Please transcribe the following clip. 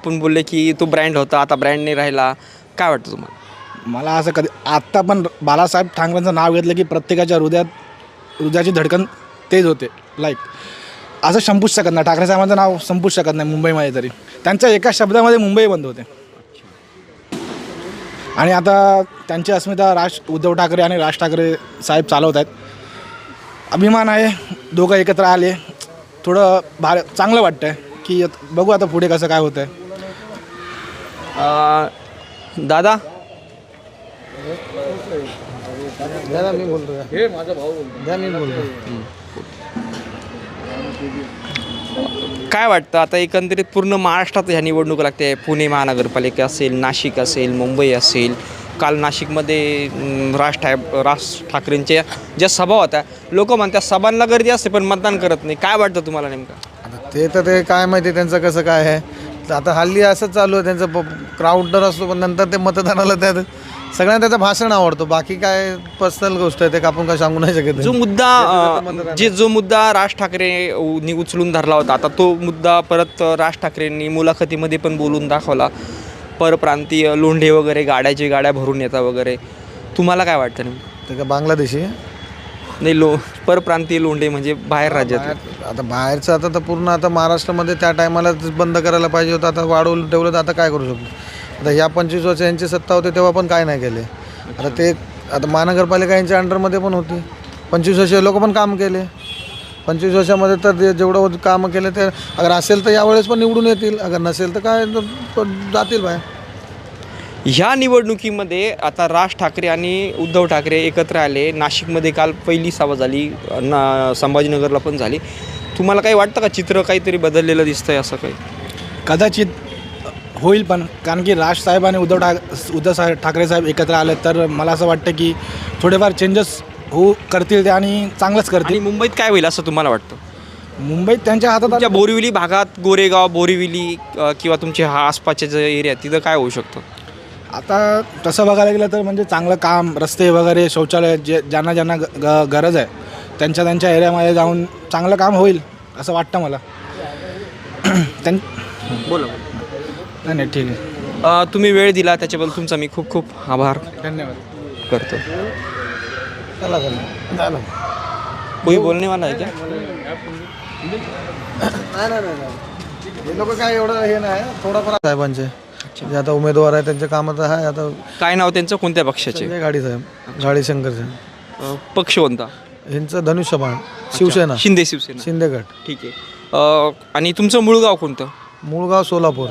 पण बोलले की तो ब्रँड होता, आता ब्रँड नाही राहिला. काय वाटतं तुम्हाला? मला असं कधी आत्ता पण बाळासाहेब ठाकरेंचं नाव घेतलं की प्रत्येकाच्या हृदयाची धडकन तेज होते. लाईक असं संपूच शकत नाही, ठाकरे साहेबांचं नाव संपूच शकत नाही मुंबईमध्ये. तरी त्यांच्या एका शब्दामध्ये मुंबई बंद होते. आणि आता त्यांची अस्मिता उद्धव ठाकरे आणि राज ठाकरे साहेब चालवत आहेत. अभिमान आहे, दोघं एकत्र आले, थोडं चांगलं वाटतं आहे की बघू आता पुढे कसं काय होतं आहे. दादा मी बोलतो, हे माझा भाऊ बोलतो, मी बोलतो. काय वाटतं आता एकंदरीत पूर्ण महाराष्ट्रात ह्या निवडणूक लागते. पुणे महानगरपालिका असेल, नाशिक असेल, मुंबई असेल. काल नाशिकमध्ये राज ठाकरेंच्या ज्या सभा होत्या, लोक म्हणतात सभांना गर्दी असते पण मतदान करत नाही. काय वाटतं तुम्हाला नेमकं? आता ते तर ते काय माहिती त्यांचं कसं काय आहे. आता हल्ली असंच चालू आहे त्यांचं, क्राऊडर असतो पण नंतर ते मतदानाला त्यात सगळ्यांना त्याचं भाषण आवडतो. बाकी काय पर्सनल गोष्ट आहे ते आपण काय सांगू नाही शकत. जो मुद्दा राज ठाकरेंनी उचलून धरला होता, आता तो मुद्दा परत राज ठाकरेंनी मुलाखतीमध्ये पण बोलून दाखवला. परप्रांतीय लोंढे वगैरे गाड्या भरून येतात वगैरे. तुम्हाला काय वाटतं नेमकं? ते का बांगलादेशी नाही, परप्रांतीय लोंढे म्हणजे बाहेर राज्यात. आता बाहेरचं आता तर पूर्ण आता महाराष्ट्रामध्ये त्या टायमाला बंद करायला पाहिजे होतं. आता वाढवून ठेवलं तर आता काय करू शकतो. आता ह्या 25 वर्ष यांची सत्ता होती तेव्हा पण काय नाही केले. आता ते आता महानगरपालिका यांच्या अंडरमध्ये पण होती. 25 वर्ष लोक पण काम केले. 25 वर्षामध्ये तर जेवढं कामं केले ते अगर असेल तर यावेळेस पण निवडून येतील, अगर नसेल तर काय जातील बाहेर. ह्या निवडणुकीमध्ये आता राज ठाकरे आणि उद्धव ठाकरे एकत्र आले. नाशिकमध्ये काल पहिली सभा झाली, संभाजीनगरला पण झाली. तुम्हाला काही वाटतं का चित्र काहीतरी बदललेलं दिसतंय असं काही? कदाचित होईल पण, कारण की राजसाहेब आणि उद्धव ठाकरे साहेब एकत्र आले तर मला असं वाटतं की थोडेफार चेंजेस करतील ते आणि चांगलंच करतील. आणि मुंबईत काय होईल असं तुम्हाला वाटतं? मुंबईत त्यांच्या हातात तुमच्या बोरिवली भागात, गोरेगाव, बोरिवली किंवा तुमच्या आसपासच्या जे एरिया तिथं काय होऊ शकतं? आता तसं बघायला गेलं तर म्हणजे चांगलं काम, रस्ते वगैरे, शौचालय ज्यांना गरज आहे त्यांच्या एरियामध्ये जाऊन चांगलं काम होईल असं वाटतं मला. बोला. नाही ठीक आहे. तुम्ही वेळ दिला त्याच्याबद्दल तुमचा मी खूप खूप आभार धन्यवाद करतो. झालं कोई बोलणे वाला आहे क्या? हे लोक काय एवढं हे नाही, थोडंफार साहेबांचे जे आता उमेदवार आहे त्यांच्या कामात आहे. आता काय नाव त्यांचं, कोणत्या पक्षाचे? गाडी साहेब, गाडी शंकरचे. पक्ष कोणता? यांचं धनुष्यबाण, शिवसेना, शिंदे शिवसेना. शिंदे गट. ठीक आहे. आणि तुमचं मूळ गाव कोणतं? मूळ गाव सोलापूर.